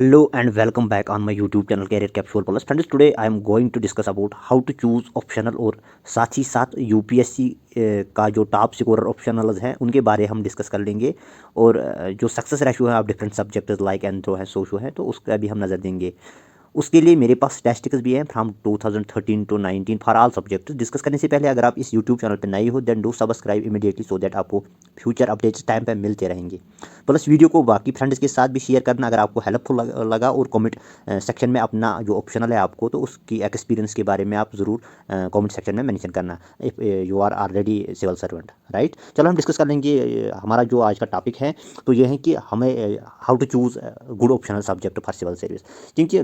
Hello and welcome back on my YouTube channel Career Capsule Plus. Friends, today I am going to discuss about how to choose optional और साथ ही साथ UPSC का जो top सिक्योरर optional हैं उनके बारे हम डिस्कस कर लेंगे और जो सक्सेस रेशो है आप डिफरेंट सब्जेक्ट्स लाइक एंथ्रो है सोशो है तो उसका भी हम नज़र देंगे। उसके लिए मेरे पास स्टैटिस्टिक्स भी हैं from 2013 to 19 for all subject. Discuss करने से पहले अगर आप इस यूट्यूब चैनल पर नए हो then do subscribe immediately so that आपको फ्यूचर अपडेट्स टाइम पे मिलते रहेंगे। प्लस वीडियो को बाकी फ्रेंड्स के साथ भी शेयर करना अगर आपको हेल्पफुल लगा और कमेंट सेक्शन में अपना जो ऑप्शनल है आपको तो उसकी एक्सपीरियंस के बारे में आप ज़रूर कमेंट सेक्शन में मेंशन करना if you are already civil servant right. चलो हम डिस्कस कर लेंगे हमारा जो आज का टॉपिक है तो ये है कि हमें how to choose good optional subject for civil service. क्योंकि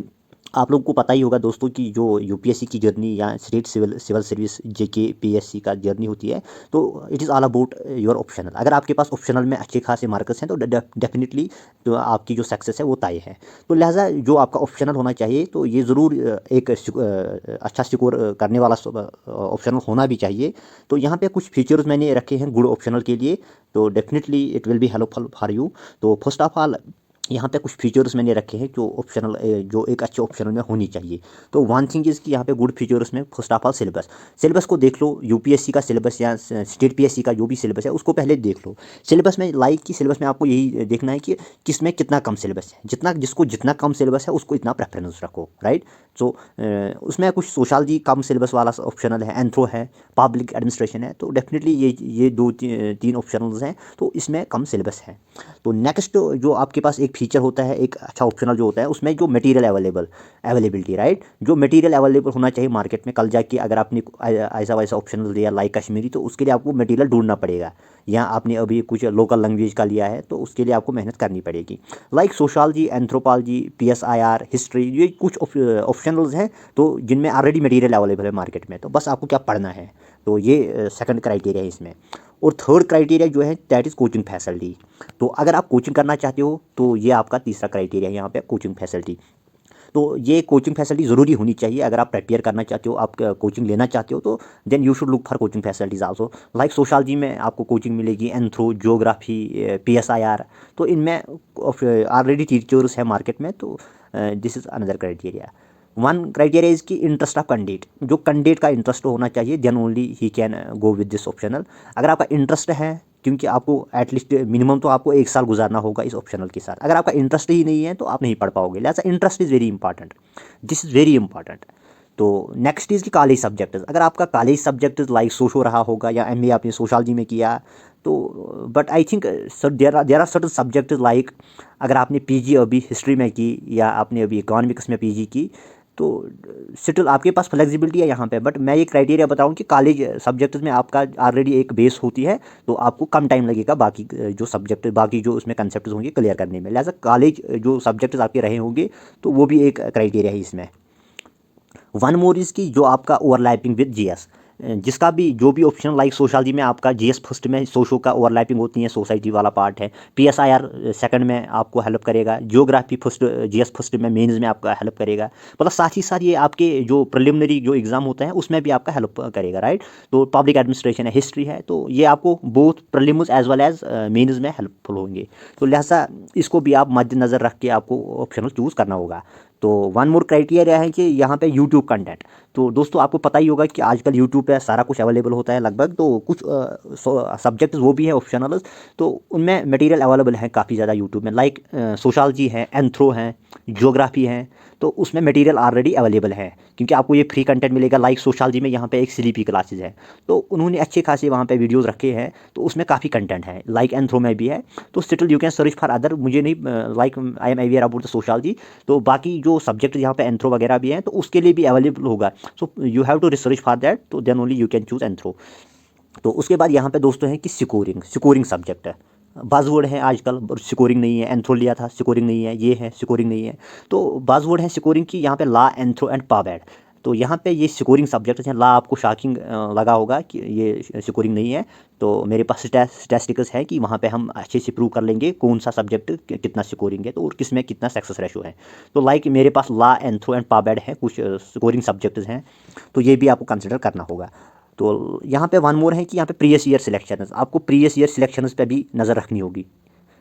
आप लोगों को पता ही होगा दोस्तों कि जो यूपीएससी की जर्नी या स्टेट सिविल सर्विस जेके पीएससी का जर्नी होती है तो it is all about your optional. अगर आपके पास ऑप्शनल में अच्छे खासे मार्क्स हैं तो डेफिनेटली तो आपकी जो सक्सेस है वो तय है। तो लिहाजा जो आपका ऑप्शनल होना चाहिए तो ये ज़रूर एक अच्छा स्कोर करने वाला ऑप्शनल होना भी चाहिए। तो यहाँ पे कुछ फीचर्स मैंने रखे हैं गुड ऑप्शनल के लिए तो definitely it will be helpful for you. तो फर्स्ट ऑफ ऑल यहाँ पे कुछ फीचर्स मैंने रखे हैं जो ऑप्शनल जो एक अच्छे ऑप्शनल में होनी चाहिए। तो वन थिंग इज़ कि यहाँ पे गुड फीचर्स में फर्स्ट ऑफ ऑल सिलेबस को देख लो। यूपीएससी का सिलेबस या स्टेट पीएससी का जो भी सिलेबस है उसको पहले देख लो। सिलेबस में लाइक कि सिलेबस में आपको यही देखना है कि किस में कितना कम सिलेबस है, जितना कम सिलेबस है उसको इतना प्रेफरेंस रखो राइट। सो उसमें कुछ सोशलॉजी कम सिलेबस वाला ऑप्शनल है, एंथ्रो है, पब्लिक एडमिनिस्ट्रेशन है तो डेफिनेटली ये दो तीन ऑप्शनल्स हैं तो इसमें कम सिलेबस है। तो नेक्स्ट जो आपके पास एक फीचर होता है एक अच्छा ऑप्शनल जो होता है उसमें जो मटेरियल अवेलेबिलिटी राइट। जो मटेरियल अवेलेबल होना चाहिए मार्केट में कल जाके अगर आपने ऐसा वैसा ऑप्शनल लिया लाइक कश्मीरी तो उसके लिए आपको मटेरियल ढूंढना पड़ेगा या आपने अभी कुछ लोकल लैंग्वेज का लिया है तो उसके लिए आपको मेहनत करनी पड़ेगी। Like sociology, anthropology, PSIR, history ये कुछ ऑप्शनल्स हैं तो जिनमें ऑलरेडी मटेरियल अवेलेबल है मार्केट में तो बस आपको क्या पढ़ना है। तो ये सेकंड क्राइटेरिया है इसमें। और थर्ड क्राइटेरिया जो है दैट इज़ कोचिंग फैसिलिटी। तो अगर आप कोचिंग करना चाहते हो तो ये आपका तीसरा क्राइटेरिया है यहाँ पे कोचिंग फैसिलिटी। तो ये कोचिंग फैसिलिटी ज़रूरी होनी चाहिए अगर आप प्रिपेयर करना चाहते हो आप कोचिंग लेना चाहते हो तो then you should look for coaching facilities also. Like sociology में आपको कोचिंग मिलेगी, एंथ्रो, ज्योग्राफी, पीएसआईआर तो इनमें ऑलरेडी टीचर्स हैं मार्केट में तो this is another criteria. One criteria is कि इंटरेस्ट ऑफ कैंडिडेट, जो कैंडिडेट का इंटरेस्ट होना चाहिए देन ओनली ही can go with this optional. अगर आपका इंटरेस्ट है क्योंकि आपको एटलीस्ट मिनिमम तो आपको 1 साल गुजारना होगा इस ऑप्शनल के साथ। अगर आपका इंटरेस्ट ही नहीं है तो आप नहीं पढ़ पाओगे। लिहाजा interest is very important, this is very important. तो नेक्स्ट इज़ की कॉलेज सब्जेक्ट, अगर आपका कॉलेज सब्जेक्ट लाइक सोशो रहा होगा या एमए आपने सोशलॉजी में किया तो but I think there are certain subject like अगर आपने पीजी अभी हिस्ट्री में की या आपने अभी इकोनॉमिक्स में पीजी की तो स्टिल आपके पास फ्लेक्सिबिलिटी है यहाँ पे। बट मैं ये क्राइटेरिया बताऊँ कि कॉलेज सब्जेक्ट्स में आपका ऑलरेडी एक बेस होती है तो आपको कम टाइम लगेगा बाकी जो सब्जेक्ट बाकी जो उसमें कंसेप्ट होंगे क्लियर करने में। लिहाजा कॉलेज जो सब्जेक्ट्स आपके रहे होंगे तो वो भी एक क्राइटेरिया है इसमें। वन मोर इज़ की जो आपका ओवरलैपिंग विद जीएस, जिसका भी जो भी ऑप्शन लाइक सोशलॉजी में आपका जीएस फर्स्ट में सोशो का ओवरलैपिंग होती है, सोसाइटी वाला पार्ट है। पीएसआईआर सेकंड में आपको हेल्प करेगा, ज्योग्राफी फर्स्ट जीएस फर्स्ट में मेंस में आपका हेल्प करेगा। मतलब साथ ही साथ ये आपके जो प्रिलिमिनरी जो एग्जाम होता है उसमें भी आपका हेल्प करेगा राइट। तो पब्लिक एडमिनिस्ट्रेशन है, हिस्ट्री है तो ये आपको both prelims as well as mains में हेल्पफुल होंगे। तो लिहाजा इसको भी आप मद्देनज़र रख के आपको ऑप्शनल चूज़ करना होगा। तो वन मोर क्राइटेरिया है कि यहाँ पे यूट्यूब कंटेंट। तो दोस्तों आपको पता ही होगा कि आजकल यूट्यूब पे सारा कुछ अवेलेबल होता है लगभग। तो कुछ सब्जेक्ट वो भी है ऑप्शनल तो उनमें मटेरियल अवेलेबल है काफ़ी ज़्यादा यूट्यूब में। लाइक सोशलॉजी है, एंथ्रो है, ज्योग्राफी है तो उसमें मटेरियल ऑलरेडी अवेलेबल है क्योंकि आपको ये फ्री कंटेंट मिलेगा। लाइक सोशलॉजी में यहाँ पे एक स्लीपी क्लासेज है तो उन्होंने अच्छे खासे वहाँ पे वीडियोस रखे हैं तो उसमें काफ़ी कंटेंट है। लाइक एंथ्रो में भी है तो still you can search for other. मुझे नहीं like I am aware about the sociology तो बाकी जो सब्जेक्ट यहाँ पे एंथ्रो वगैरह भी हैं तो उसके लिए भी अवेलेबल होगा। So you have to research for that तो then only you can choose anthro. तो उसके बाद यहाँ पे दोस्तों है कि सिकोरिंग सब्जेक्ट है। बाज़वर्ड है आजकल सिकोरिंग नहीं है, एंथ्रो लिया था सिकोरिंग नहीं है, ये है सिकोरिंग नहीं है। तो बाज़वर्ड है सिकोरिंग की यहाँ पे ला, एंथ्रो एंड पाबैड। तो यहाँ पे ये सिकोरिंग सब्जेक्ट हैं। ला आपको शॉकिंग लगा होगा कि ये सिकोरिंग नहीं है तो मेरे पास स्टैटिस्टिक्स है कि वहाँ पे हम अच्छे से प्रूव कर लेंगे कौन सा सब्जेक्ट कितना सिकोरिंग है तो और किस में कितना सक्सेस रेशो है। तो लाइक मेरे पास ला, एंथ्रो एंड पाबैड है कुछ सिकोरिंग सब्जेक्ट्स हैं तो ये भी आपको कंसिडर करना होगा। तो यहाँ पे वन मोर है कि यहाँ पे प्रीवियस ईयर सिलेक्शन, आपको प्रीवियस ईयर सिलेक्शंस पे भी नज़र रखनी होगी।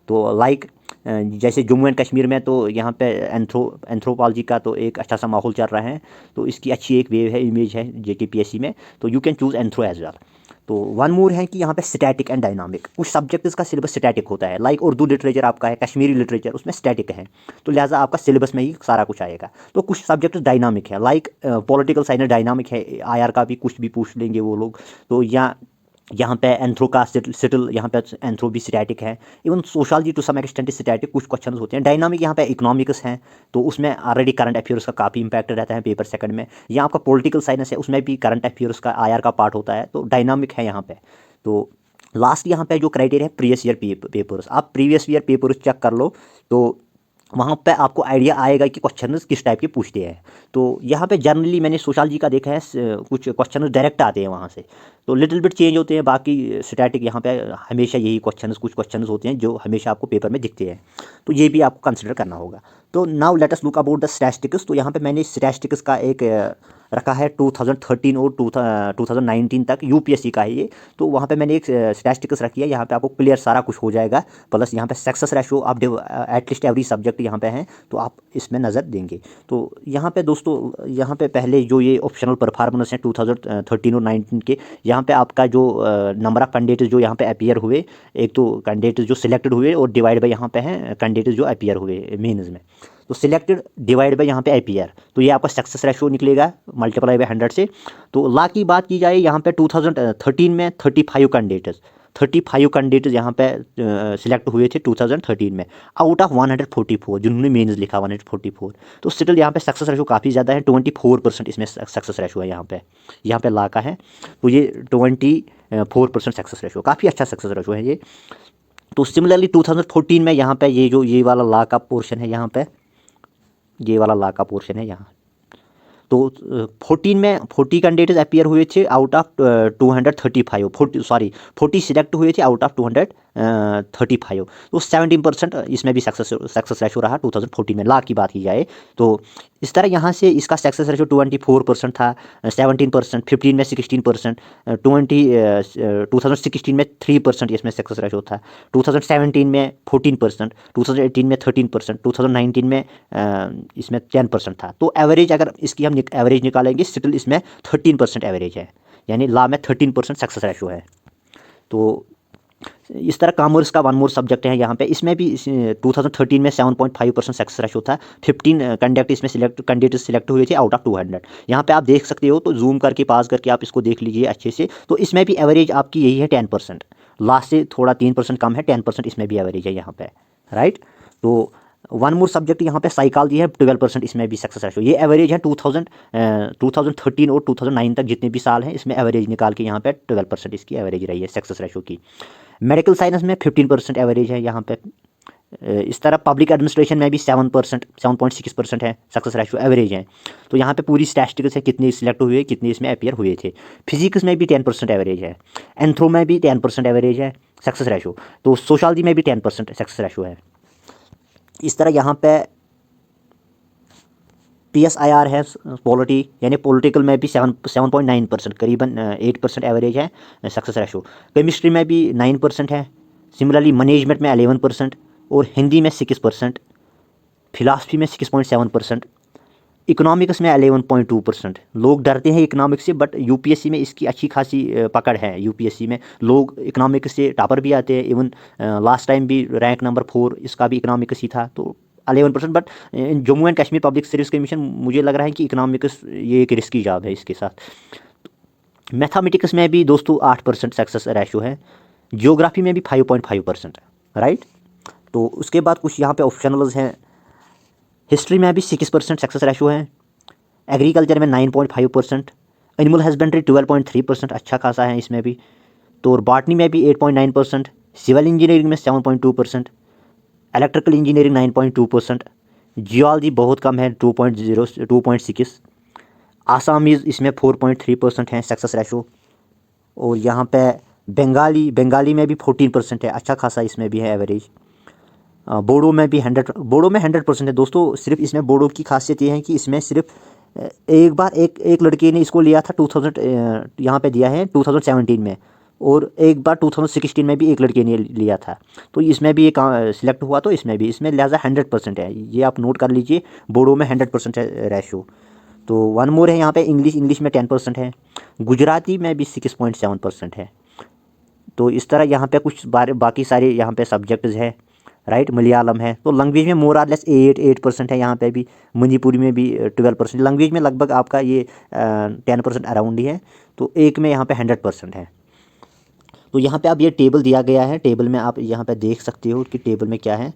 तो लाइक जैसे जम्मू एंड कश्मीर में तो यहाँ पे एंथ्रोपोलॉजी का तो एक अच्छा सा माहौल चल रहा है, तो इसकी अच्छी एक वेव है, इमेज है JKPSC में, तो you can choose anthro as well. तो वन मोर है कि यहाँ पे स्टैटिक एंड डायनामिक, कुछ सब्जेक्ट का सिलेबस स्टैटिक होता है, लाइक उर्दू लिटरेचर आपका है, कश्मीरी लिटरेचर, उसमें स्टैटिक है, तो लिहाजा आपका सिलेबस में ही सारा कुछ आएगा। तो कुछ सब्जेक्ट डायनामिक है, लाइक पॉलिटिकल साइंस डायनामिक है, IR का भी कुछ भी पूछ लेंगे वो लोग। तो यहाँ पे एंथ्रो का सिटिल, यहाँ पे एंथ्रो भी स्टैटिक है, even sociology to some extent static, कुछ क्वेश्चन होते हैं। डायनामिक यहाँ पे इकोनॉमिक्स हैं, तो उसमें ऑलरेडी करंट अफेयर्स का काफ़ी इंपैक्ट रहता है पेपर सेकंड में। यहाँ आपका पॉलिटिकल साइंस है, उसमें भी करंट अफेयर्स का IR का पार्ट होता है, तो डायनामिक है यहाँ पे। तो लास्ट यहाँ पे जो क्राइटेरिया है प्रीवियस ईयर पेपर्स, आप प्रीवियस ईयर पेपर्स चेक कर लो, तो वहाँ पे आपको आइडिया आएगा कि क्वेश्चन किस टाइप के पूछते हैं। तो यहाँ पे जनरली मैंने सोशलॉजी का देखा है, कुछ क्वेश्चन डायरेक्ट आते हैं वहाँ से, तो लिटिल बिट चेंज होते हैं, बाकी स्टैटिक यहाँ पे हमेशा यही कुछ क्वेश्चन होते हैं जो हमेशा आपको पेपर में दिखते हैं, तो ये भी आपको कंसिडर करना होगा। तो now let us look about the statistics. तो यहाँ पे मैंने स्टैटिस्टिक्स का एक रखा है 2013 और 2019 तक, UPSC का है ये, तो वहाँ पे मैंने एक स्टैटिस्टिक्स रखी है, यहाँ पे आपको क्लियर सारा कुछ हो जाएगा, प्लस यहाँ पे सक्सेस रेशो आप एटलीस्ट एवरी सब्जेक्ट यहाँ पे हैं, तो आप इसमें नज़र देंगे। तो यहाँ पे दोस्तों, यहाँ पे पहले जो ये ऑप्शनल परफॉर्मेंस हैं 2013 और 19 के, यहाँ पे आपका जो नंबर ऑफ कैंडिडेट्स जो यहाँ पे अपीयर हुए, एक तो कैंडिडेट्स जो सिलेक्टेड हुए और डिवाइड बाई यहाँ पे हैं कैंडिडेट्स जो अपीयर हुए मेंस में, तो सिलेक्टेड डिवाइड बाई यहाँ पे अपीयर, तो ये आपका सक्सेस रेशो निकलेगा मल्टीप्लाई बाई 100 से। तो ला की बात की जाए, यहाँ पे 2013 में 35 कैंडिडेट्स यहाँ पे सिलेक्ट हुए थे 2013 में, आउट ऑफ 144 जिन्होंने मेंस लिखा 144, तो स्टिल यहाँ पे सक्सेस रेशो काफ़ी ज़्यादा है, 24% इसमें सक्सेस रेशो है यहाँ पे ला का है, तो ये 24% सक्सेस रेशो, काफ़ी अच्छा सक्सेस रेशो है ये। तो सिमिलरली 2014 में यहाँ पे ये वाला ला का पोर्शन है, यहाँ पे ये वाला ला का पोर्शन है यहाँ, तो 14 में 40 कैंडिडेट्स अपीयर हुए थे आउट ऑफ 40 सिलेक्ट हुए थे आउट ऑफ 235, तो 17% इसमें भी सक्सेस रेशो रहा 2014 में। ला की बात की जाए तो इस तरह यहाँ से इसका सक्सेस रेशो 24% था, 17%, 15 में 16%, 2016 में 3% इसमें सक्सेस रेशो था, 2017 में 14%, 2018 में 13%, 2019 में इसमें 10% था। तो एवरेज अगर इसकी हम एवरेज निकालेंगे, स्टिल इसमें 13% एवरेज है, यानी ला में 13% सक्सेस रेशो है। तो इस तरह कॉमर्स का वन मोर सब्जेक्ट है यहाँ पे, इसमें भी 2013 में 7.5% सक्सेस रेशो था, 15 कैंडिडेट सिलेक्ट हुए थे आउट ऑफ 200। यहाँ पे आप देख सकते हो, तो जूम करके पास करके आप इसको देख लीजिए अच्छे से। तो इसमें भी एवरेज आपकी यही है 10%, लास्ट से थोड़ा 3% कम है, 10% इसमें भी एवरेज है यहाँ पे, राइट। तो वन मोर सब्जेक्ट यहाँ पे साइकोलॉजी है, 12% इसमें भी सक्सेस रेशो, ये एवरेज है 2013 और 2009 तक जितने भी साल हैं, इसमें एवरेज निकाल के यहाँ पे 12% इसकी एवरेज रही है सक्सेस रेशो की। मेडिकल साइंस में 15% एवरेज है यहाँ पे। इस तरह पब्लिक एडमिनिस्ट्रेशन में भी 7.6% है सक्सेस रेशो, एवरेज है। तो यहाँ पे पूरी स्टैटिस्टिक्स है, कितने सिलेक्ट हुए, कितने इसमें अपीयर हुए थे। फिजिक्स में भी 10% एवरेज है, एंथ्रो में भी 10% एवरेज है सक्सेस रेशो, तो सोशलॉजी में भी 10% सक्सेस रेशो है। इस तरह यहाँ पे PSIR है पॉलिटी, यानी पॉलिटिकल में भी 7.9%, करीबन 8% एवरेज है सक्सेस रेशो। केमिस्ट्री में भी 9% है, सिमिलरली मैनेजमेंट में 11% और हिंदी में 6%, फिलासफी में 6.7%, इकोनॉमिक्स में 11.2%। लोग डरते हैं इकोनॉमिक्स से, बट UPSC में इसकी अच्छी खासी पकड़ है। UPSC में लोग इकोनॉमिक्स से टॉपर भी आते हैं, इवन लास्ट टाइम भी रैंक नंबर 4 इसका भी इकोनॉमिक्स ही था, तो 11%। But Jammu and Kashmir public service commission, मुझे लग रहा है कि इकोनॉमिक्स ये एक रिस्की जॉब है इसके साथ। मैथमेटिक्स में भी दोस्तों 8% सक्सेस रेशो है, जियोग्राफी में भी 5.5%, राइट। तो उसके बाद कुछ यहाँ पे ऑप्शनल्स हैं, हिस्ट्री में भी 6% सक्सेस रेशो है, एग्रीकल्चर में 9.5%, एनिमल हस्बेंड्री 12.3%, अच्छा खासा है इसमें भी। तो बॉटनी में भी 8.9%, सिविल इंजीनियरिंग में 7.2%, इलेक्ट्रिकल इंजीनियरिंग 9.2%, जियोलॉजी बहुत कम है 2.6, आसामीज़ इसमें 4.3% है सक्सेस रेशो। और यहाँ पे बंगाली में भी 14% है, अच्छा खासा इसमें भी है एवरेज। बोडो में भी 100% है दोस्तों। सिर्फ इसमें बोडो की खासियत ये है कि इसमें सिर्फ एक बार एक लड़के ने इसको लिया था 2000, यहाँ पे दिया है 2017 में, और एक बार 2016 में भी एक लड़के ने लिया था, तो इसमें भी एक सिलेक्ट हुआ, तो इसमें भी, इसमें लिहाजा 100% है, ये आप नोट कर लीजिए, बोर्डो में 100% है रेशो। तो वन मोर है यहाँ पे, इंग्लिश में 10% है, गुजराती में भी 6.7% है। तो इस तरह यहाँ पे कुछ बाकी सारे यहाँ पे सब्जेक्ट्स है, राइट। मलयालम है, तो लैंग्वेज में मोर आर लेस 8% है यहाँ पे भी, मणिपुरी में भी 12%, लैंग्वेज में लगभग आपका ये 10% अराउंड ही है। तो एक में यहाँ पे 100% है। तो यहाँ पे अब ये टेबल दिया गया है, टेबल में आप यहाँ पे देख सकते हो कि टेबल में क्या है।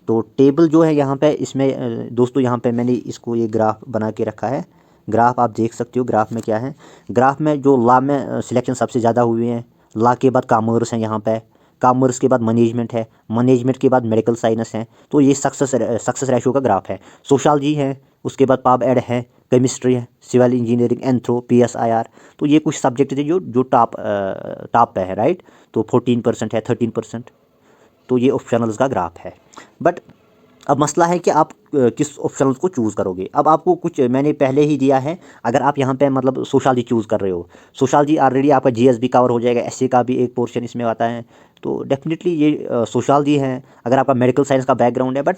तो टेबल जो है यहाँ पे, इसमें दोस्तों यहाँ पे मैंने इसको ये ग्राफ बना के रखा है। ग्राफ आप देख सकते हो, ग्राफ में क्या है, ग्राफ में जो लॉ में सिलेक्शन सबसे ज़्यादा हुए हैं, लॉ के बाद कॉमर्स है यहाँ पे, कॉमर्स के बाद मैनेजमेंट है, मैनेजमेंट के बाद मेडिकल साइंस है। तो ये सक्सेस रेशो का ग्राफ है। सोशलॉजी है, उसके बाद पाब एड है, केमिस्ट्री है, सिविल इंजीनियरिंग, एंथ्रो, PSIR। तो ये कुछ सब्जेक्ट थे जो टॉप पे है, राइट। तो 14% है, 13%। तो ये ऑप्शनल्स का ग्राफ है। बट अब मसला है कि आप किस ऑप्शनल्स को चूज़ करोगे। अब आपको कुछ मैंने पहले ही दिया है, अगर आप यहाँ पे मतलब सोशलॉजी चूज़ कर रहे हो, सोशलॉजी ऑलरेडी आपका GS भी कवर हो जाएगा, SC का भी एक पोर्शन इसमें आता है। तो डेफिनेटली ये सोशलॉजी है, अगर आपका मेडिकल साइंस का बैकग्राउंड है। बट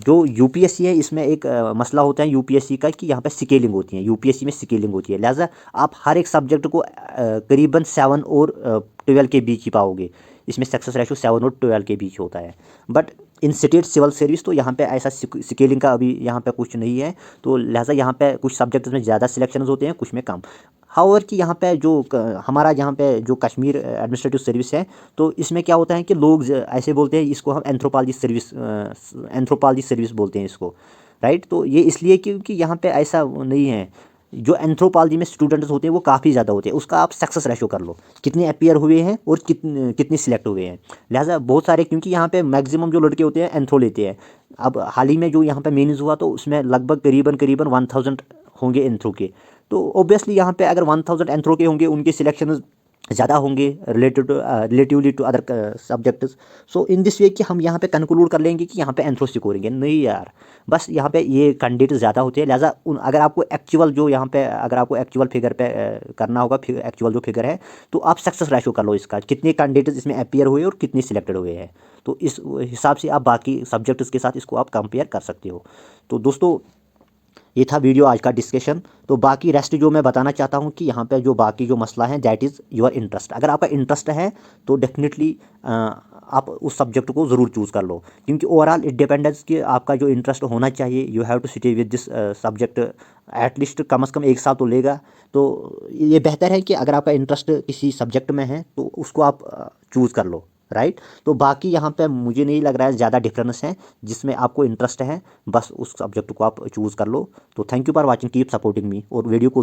जो UPSC है, इसमें एक मसला होता है UPSC का कि यहाँ पे स्केलिंग होती है, UPSC में स्केलिंग होती है, लिहाजा आप हर एक सब्जेक्ट को करीबन 7 और 12 के बीच ही पाओगे। इसमें सक्सेस रेशो 7 और 12 के बीच होता है। But in state civil service तो यहाँ पे ऐसा स्केलिंग का अभी यहाँ पे कुछ नहीं है। तो लिहाजा यहाँ पे कुछ सब्जेक्ट्स में ज़्यादा सिलेक्शन होते हैं, कुछ में कम। हाउएवर कि यहाँ पे जो हमारा यहाँ पे जो कश्मीर एडमिनिस्ट्रेटिव सर्विस है, तो इसमें क्या होता है कि लोग ऐसे बोलते हैं, इसको हम एंथ्रोपोलॉजी सर्विस बोलते हैं इसको, राइट। तो ये इसलिए क्योंकि यहाँ पे ऐसा नहीं है, जो एंथ्रोपोलॉजी में स्टूडेंट्स होते हैं वो काफ़ी ज़्यादा होते हैं, उसका आप सक्सेस रेशो कर लो, कितने अपीयर हुए हैं और कितने सिलेक्ट हुए हैं। लिहाजा बहुत सारे, क्योंकि यहाँ पे मैक्सिमम जो लड़के होते हैं एंथ्रो लेते हैं। अब हाल ही में जो यहाँ पे मेंस हुआ, तो उसमें लगभग करीबन 1000 होंगे एंथ्रो के। तो ऑब्वियसली यहाँ पे अगर 1000 एंथ्रो के होंगे, उनके सिलेक्शन ज़्यादा होंगे relatively to other subjects. So in this way कि हम यहाँ पे कंक्लूड कर लेंगे कि यहाँ पे एंथ्रो सिकोरेंगे, नहीं यार। बस यहाँ पे ये कैंडिडेट ज़्यादा होते हैं, लिहाजा अगर आपको एक्चुअल जो यहाँ पे, अगर आपको एक्चुअल फिगर पे करना होगा, एक्चुअल जो फिगर है, तो आप सक्सेस रेशो कर लो इसका, कितने कैंडिडेट इसमें अपीयर हुए और कितने सिलेक्टेड हुए हैं। तो इस हिसाब से आप बाकी सब्जेक्ट्स के साथ इसको आप कंपेयर कर सकते हो। तो दोस्तों, ये था वीडियो आज का डिस्कशन। तो बाकी रेस्ट जो मैं बताना चाहता हूँ कि यहाँ पे जो बाकी जो मसला है, दैट इज़ योर इंटरेस्ट। अगर आपका इंटरेस्ट है तो डेफिनेटली आप उस सब्जेक्ट को ज़रूर चूज़ कर लो, क्योंकि ओवरऑल इट डिपेंड्स कि आपका जो इंटरेस्ट होना चाहिए। You have to stay with this subject at least, कम से कम 1 साल तो लेगा। तो ये बेहतर है कि अगर आपका इंटरेस्ट किसी सब्जेक्ट में है तो उसको आप चूज़ कर लो, राइट। तो बाकी यहाँ पे मुझे नहीं लग रहा है ज़्यादा डिफरेंस है, जिसमें आपको इंटरेस्ट है बस उस सब्जेक्ट को आप चूज़ कर लो। तो thank you for watching, keep supporting me, और वीडियो को